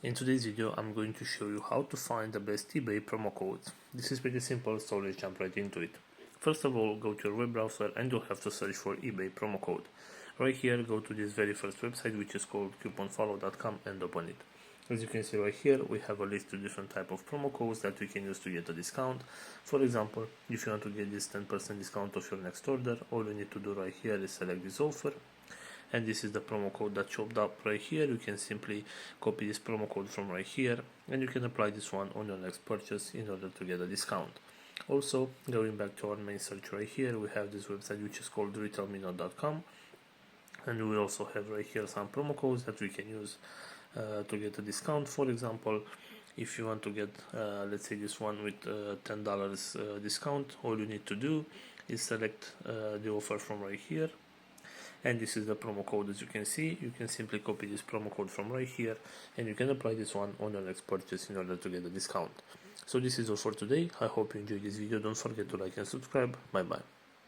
In today's video, I'm going to show you how to find the best eBay promo codes. This is pretty simple, so let's jump right into it. First of all, go to your web browser and you'll have to search for eBay promo code. Right here, go to this very first website, which is called couponfollow.com, and open it. As you can see right here, we have a list of different type of promo codes that we can use to get a discount. For example, if you want to get this 10% discount of your next order, all you need to do right here is select this offer. And this is the promo code that showed up right here. You can simply copy this promo code from right here and you can apply this one on your next purchase in order to get a discount. Also, going back to our main search right here, we have this website which is called retailminute.com, and we also have right here some promo codes that we can use to get a discount. For example, if you want to get let's say this one with $10 discount, all you need to do is select the offer from right here, and this is the promo code. As you can see, you can simply copy this promo code from right here and you can apply this one on your next purchase in order to get a discount. So this is all for today. I hope you enjoyed this video. Don't forget to like and subscribe. Bye bye.